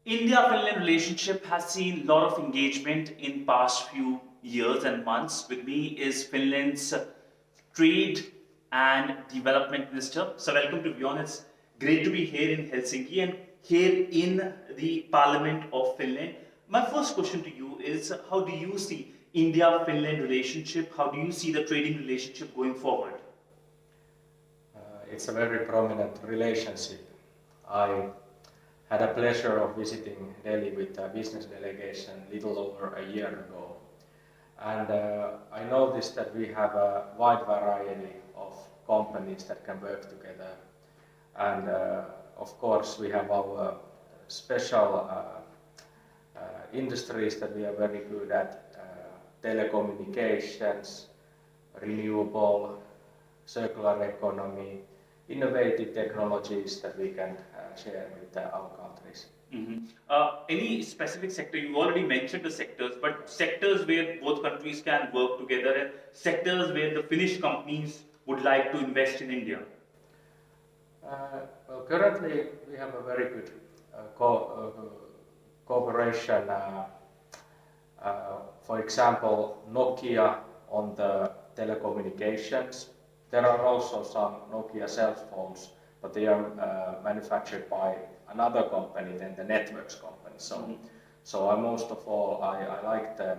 India-Finland relationship has seen a lot of engagement in past few years and months. With me is Finland's Trade and Development Minister. So welcome to WION. It's great to be here in Helsinki and here in the Parliament of Finland. My first question to you is, how do you see India-Finland relationship? How do you see the trading relationship going forward? It's a very prominent relationship. I had a pleasure of visiting Delhi with a business delegation a little over a year ago. And I noticed that we have a wide variety of companies that can work together. And of course, we have our special industries that we are very good at, telecommunications, renewable, circular economy, innovative technologies that we can share with our countries. Any specific sector? You already mentioned the sectors, but sectors where both countries can work together and sectors where the Finnish companies would like to invest in India? Well, currently we have a very good cooperation. For example, Nokia on the telecommunications. There are also some Nokia cell phones, but they are manufactured by another company than the networks company. So most of all, I like the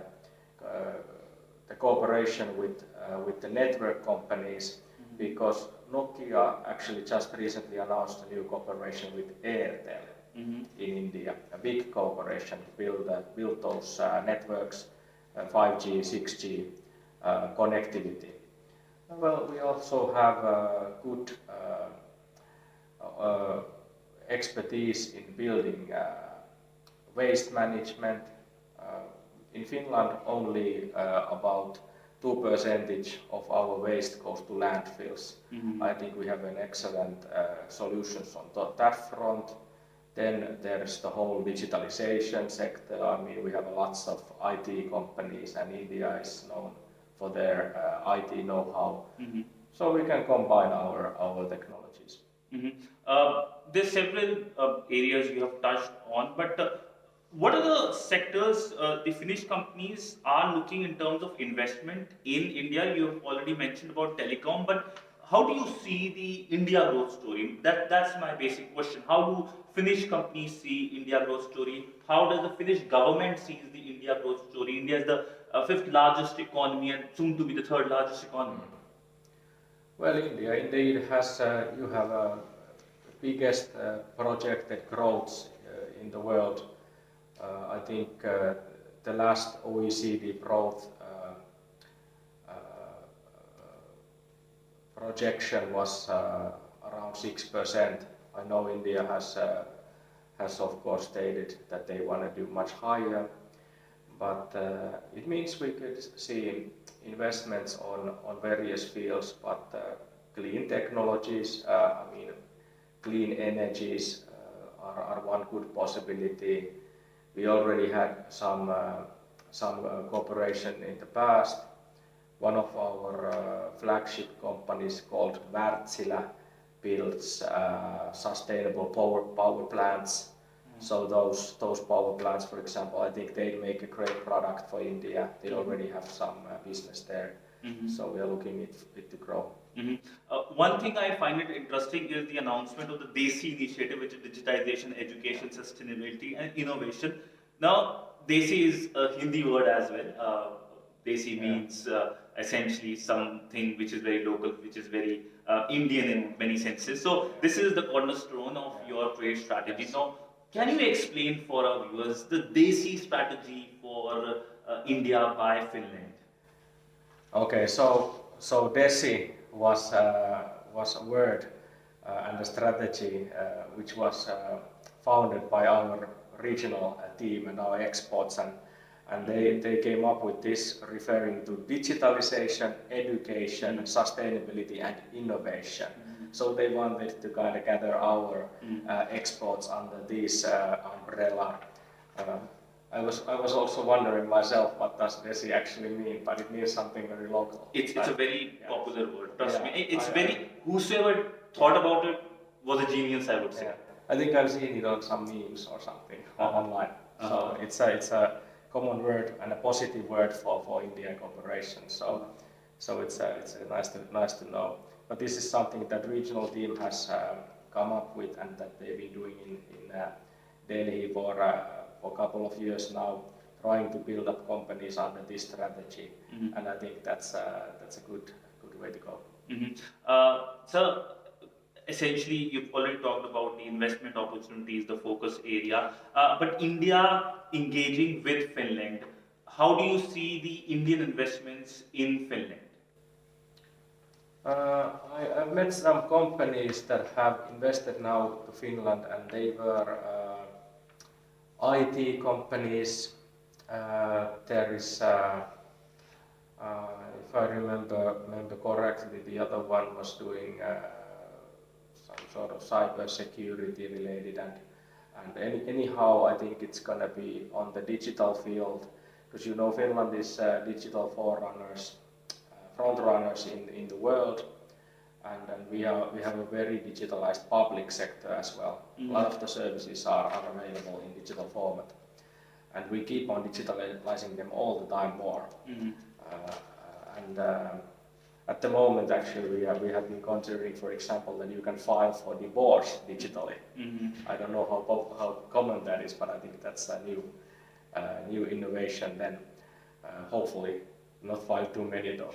cooperation with the network companies, because Nokia actually just recently announced a new cooperation with Airtel in India, a big cooperation to build those networks, 5G, 6G connectivity. Well, we also have good expertise in building waste management. In Finland, only about 2% of our waste goes to landfills. I think we have an excellent solutions on that front. Then there's the whole digitalization sector. I mean, we have lots of IT companies, and India is known for their IT know-how. So we can combine our technologies. There's several areas you have touched on, but what are the sectors the Finnish companies are looking in terms of investment in India? You have already mentioned about telecom, but how do you see the India growth story? That's my basic question. How do Finnish companies see India growth story? How does the Finnish government see the India growth story? India is the fifth largest economy and soon to be the third largest economy. Well, India indeed has you have a biggest projected growth in the world. I think the last OECD growth projection was around 6%. I know India has of course stated that they want to do much higher, but it means we could see investments on various fields, but clean technologies, I mean clean energies are one good possibility. We already had some cooperation in the past. One of our flagship companies called Wärtsilä builds sustainable power plants. So those power plants, for example, I think they make a great product for India. They already have some business there. So we are looking it to grow. One thing I find it interesting is the announcement of the DESI initiative, which is digitization, education, sustainability and innovation. Now, DESI is a Hindi word as well. DESI means essentially something which is very local, which is very Indian in many senses. So this is the cornerstone of your trade strategy. Now, can you explain for our viewers the DESI strategy for India by Finland? Okay, so DESI was a word and a strategy which was founded by our regional team and our experts, and they came up with this referring to digitalization, education, sustainability and innovation. So they wanted to kind of gather our experts under this umbrella. I was also wondering myself, what does DESI actually mean, but it means something very local. It's a very popular word, trust me. It's very, whosoever thought about it was a genius, I would say. I think I've seen it on some memes or something online. So it's a common word and a positive word for Indian cooperation. So it's nice to know. But this is something that regional team has come up with and that they've been doing in Delhi for a couple of years now, trying to build up companies under this strategy. And I think that's a good way to go. So essentially, you've already talked about the investment opportunities, the focus area, but India engaging with Finland, how do you see the Indian investments in Finland? I've met some companies that have invested now to Finland, and they were IT companies. There is, if I remember correctly, the other one was doing some sort of cyber security related, and anyhow, I think it's gonna be on the digital field, because you know Finland is digital front runners in the world, and we have a very digitalized public sector as well. A lot of the services are available in digital format, and we keep on digitalizing them all the time more. And at the moment, actually, we have been considering, for example, that you can file for divorce digitally. I don't know how common that is, but I think that's a new innovation. Then hopefully not file too many though.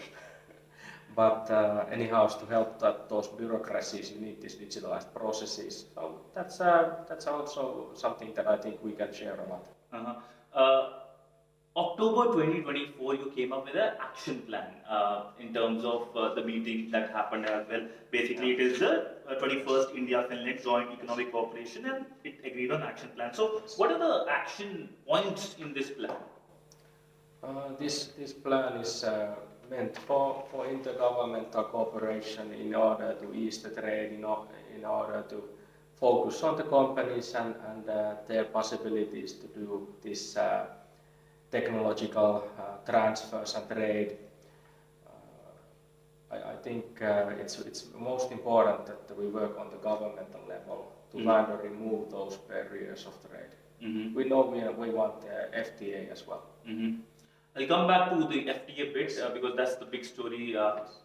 But anyhow, to help those bureaucracies, you need these digitalized processes. So that's also something that I think we can share a lot. October 2024, you came up with an action plan in terms of the meeting that happened as well. Basically, it is the 21st India-Finland Joint Economic Cooperation, and it agreed on action plan. So, what are the action points in this plan? This plan is meant for intergovernmental cooperation in order to ease the trade, in order to focus on the companies and their possibilities to do this technological transfers and trade. I think it's most important that we work on the governmental level to kind of remove those barriers of trade. We know we want the FTA as well. I'll come back to the FTA bit because that's the big story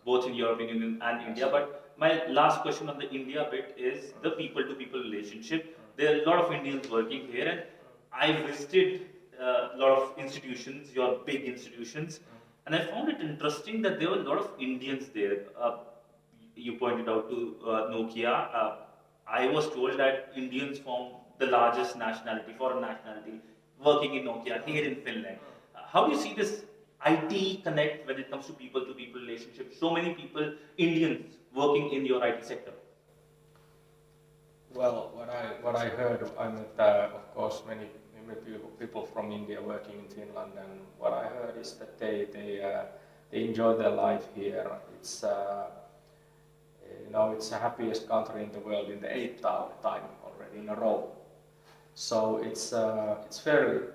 both in European Union and India. But my last question on the India bit is the people-to-people relationship. There are a lot of Indians working here, and I visited a lot of institutions, your big institutions, and I found it interesting that there were a lot of Indians there. You pointed out to Nokia. I was told that Indians form the largest nationality, foreign nationality, working in Nokia here in Finland. How do you see this IT connect when it comes to people-to-people relationship? So many people, Indians, working in your IT sector. Well, what I heard, I met of course many people from India working in Finland, and what I heard is that they enjoy their life here. It's it's the happiest country in the world in the 8th time already in a row. So it's very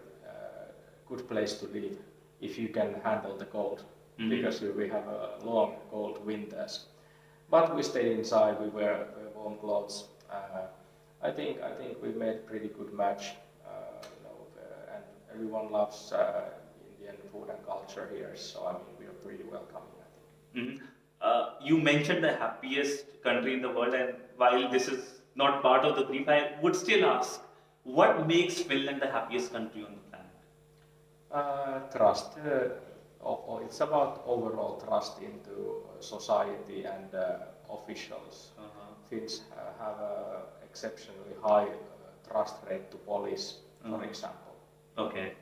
good place to live if you can handle the cold, because we have long cold winters. But we stay inside, we wear warm clothes. I think we made pretty good match, and everyone loves Indian food and culture here. So I mean, we are pretty welcoming, I think. You mentioned the happiest country in the world, and while this is not part of the brief, I would still ask, what makes Finland the happiest country on the planet? Trust. It's about overall trust into society and officials. Finns have an exceptionally high trust rate to police, for example. Okay.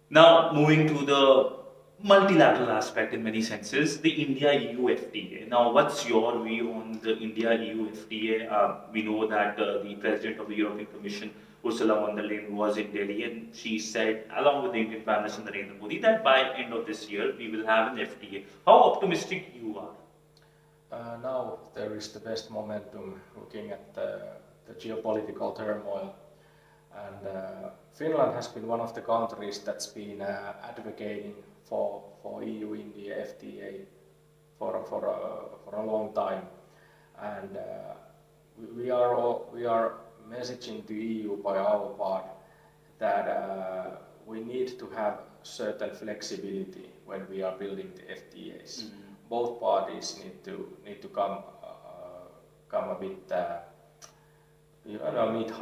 Now moving to the multilateral aspect in many senses, the India-EU FTA. Now, what's your view on the India-EU FTA? We know that the President of the European Commission, Ursula von der Leyen, was in Delhi, and she said, along with the Indian Prime Minister Narendra Modi, that by end of this year we will have an FTA. How optimistic you are? Now there is the best momentum looking at the geopolitical turmoil, and Finland has been one of the countries that's been advocating for EU India FTA for a long time, and we are messaging to EU by our part that we need to have certain flexibility when we are building the FTAs. Both parties need to come a bit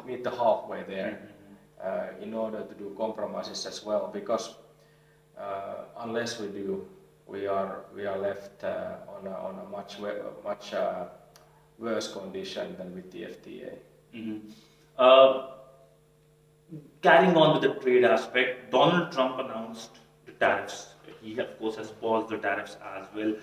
meet the halfway there in order to do compromises as well, because unless we do, we are left on a much worse condition than with the FTA. Carrying on with the trade aspect, Donald Trump announced the tariffs. He, of course, has paused the tariffs as well.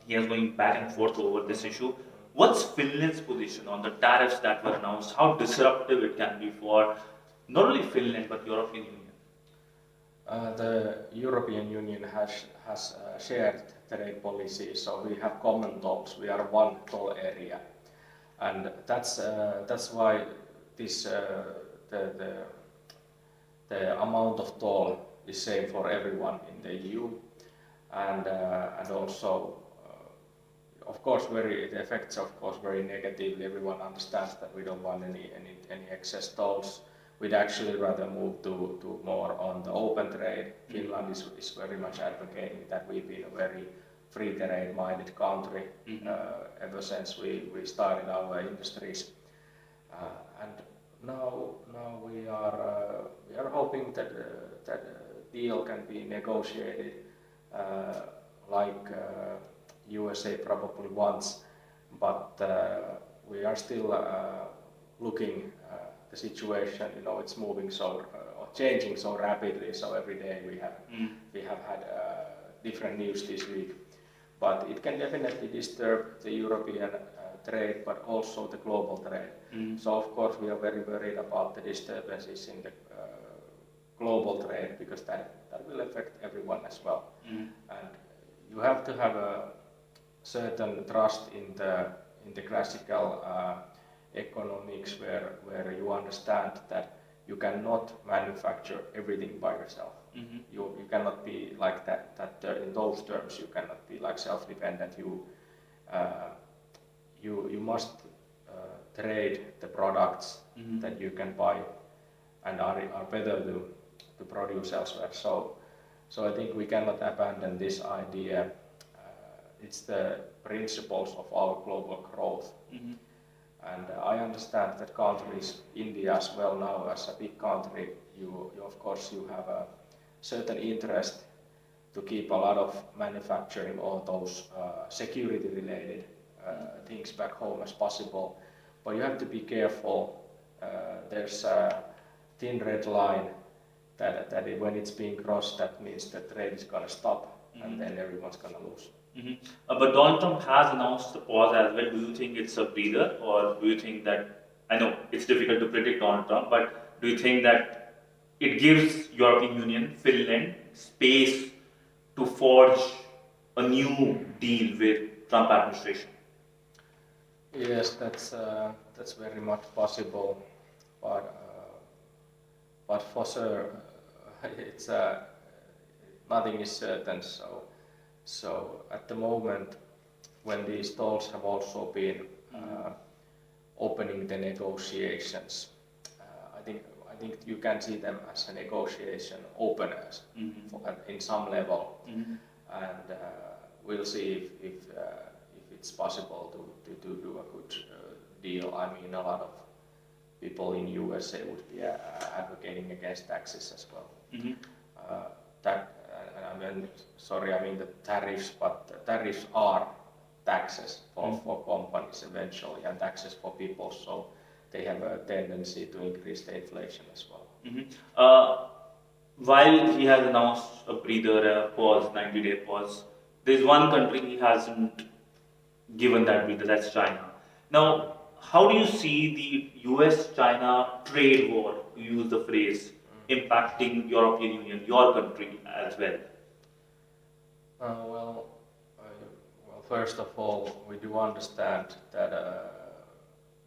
He is going back and forth over this issue. What's Finland's position on the tariffs that were announced? How disruptive it can be for not only Finland but European Union? The European Union has shared trade policy, so we have common tolls. We are one toll area, and that's why this the amount of toll is same for everyone in the EU, and also of course the effects of course very negatively. Everyone understands that we don't want any excess tolls. We'd actually rather move to more on the open trade. Finland is very much advocating that. We've been a very free trade minded country ever since we started our industries, and now we are hoping that deal can be negotiated like USA probably wants, but we are still looking the situation. It's moving or changing so rapidly. So every day we have had different news this week, but it can definitely disturb the European trade, but also the global trade. So of course we are very worried about the disturbances in the global trade, because that will affect everyone as well. And you have to have a certain trust in the classical economics where you understand that you cannot manufacture everything by yourself. You cannot be like that in those terms. You cannot be like self-dependent. You must trade the products that you can buy and are better to produce elsewhere. So I think we cannot abandon this idea. It's the principles of our global growth. And I understand that countries, India as well now as a big country, you of course you have a certain interest to keep a lot of manufacturing, all those security related things back home as possible. But you have to be careful. There's a thin red line that when it's being crossed, that means the trade is going to stop, and then everyone's going to lose. But Donald Trump has announced the pause as well. Do you think it's a breather, or do you think that, I know it's difficult to predict Donald Trump, but do you think that it gives European Union, Finland, space to forge a new deal with Trump administration? Yes, that's very much possible, but for sure, it's nothing is certain. So at the moment, when these talks have also been opening the negotiations, I think you can see them as a negotiation openers in some level, and we'll see if it's possible to do a good deal. I mean, a lot of people in USA would be advocating against taxes as well. I mean the tariffs, but the tariffs are taxes for companies eventually, and taxes for people, so they have a tendency to increase the inflation as well. While he has announced a breather, a pause, 90-day pause, there's one country he hasn't given that breather, that's China. Now, how do you see the US-China trade war, to use the phrase, impacting European Union, your country as well? Well, first of all, we do understand that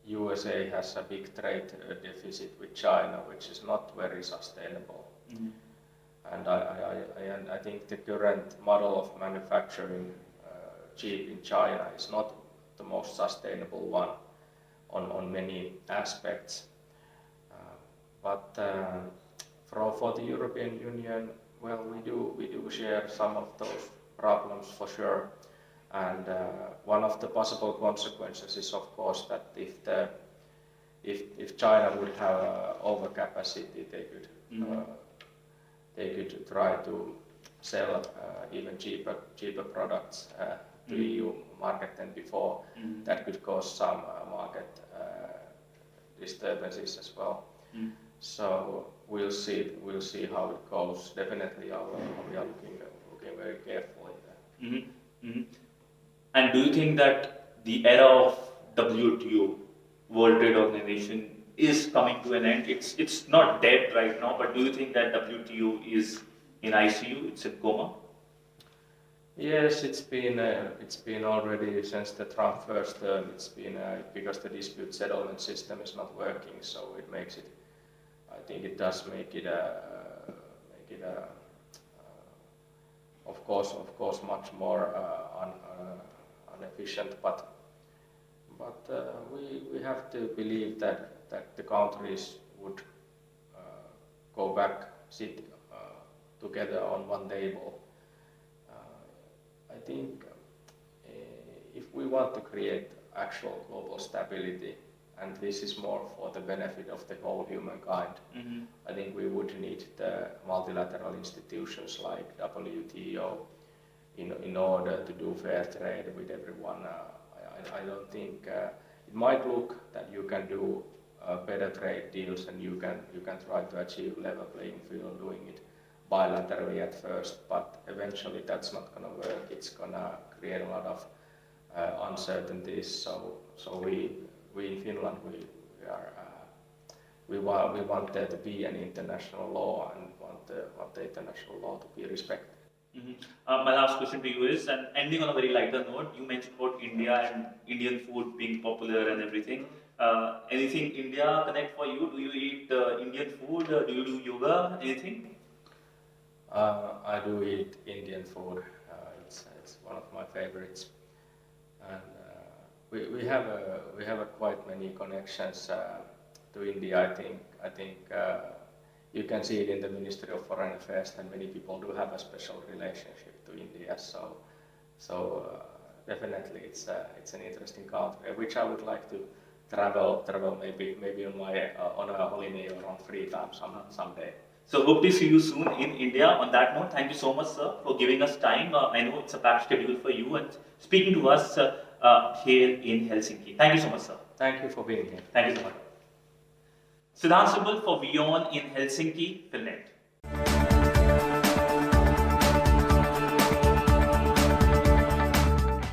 USA has a big trade deficit with China, which is not very sustainable. And I think the current model of manufacturing cheap in China is not the most sustainable one. on many aspects. But for the European Union, well, we do share some of those problems for sure. And one of the possible consequences is, of course, that if China would have overcapacity, they could try to sell even cheaper products to EU market than before. That could cause some market disturbances as well. So we'll see how it goes. Definitely, we are looking very carefully there. And do you think that the era of WTO, World Trade Organization, is coming to an end? It's not dead right now, but do you think that WTO is in ICU? It's in coma? Yes, it's been already since the Trump first term. It's been because the dispute settlement system is not working, so it makes it. I think it does make it of course much more inefficient, but we have to believe that the countries would go back, sit together on one table. I think if we want to create actual global stability, and this is more for the benefit of the whole humankind, I think we would need the multilateral institutions like WTO in order to do fair trade with everyone. I don't think it might look that you can do better trade deals and you can try to achieve level playing field doing it bilaterally at first, but eventually that's not going to work. It's going to create a lot of uncertainties. So we in Finland we want there to be an international law and want the international law to be respected. My last question to you is, and ending on a very lighter note, you mentioned about India and Indian food being popular and everything. Anything India connect for you? Do you eat Indian food? Do you do yoga? Anything? I do eat Indian food. It's one of my favorites, and we have quite many connections to India. I think you can see it in the Ministry of Foreign Affairs that many people do have a special relationship to India. So definitely it's an interesting country which I would like to travel maybe on a holiday or on free time someday. So hope to see you soon in India. On that note, thank you so much, sir, for giving us time. I know it's a packed schedule for you and speaking to us here in Helsinki. Thank you so much, sir. Thank you for being here. Thank you so much. Sidhant Sibal for WION in Helsinki, Finland.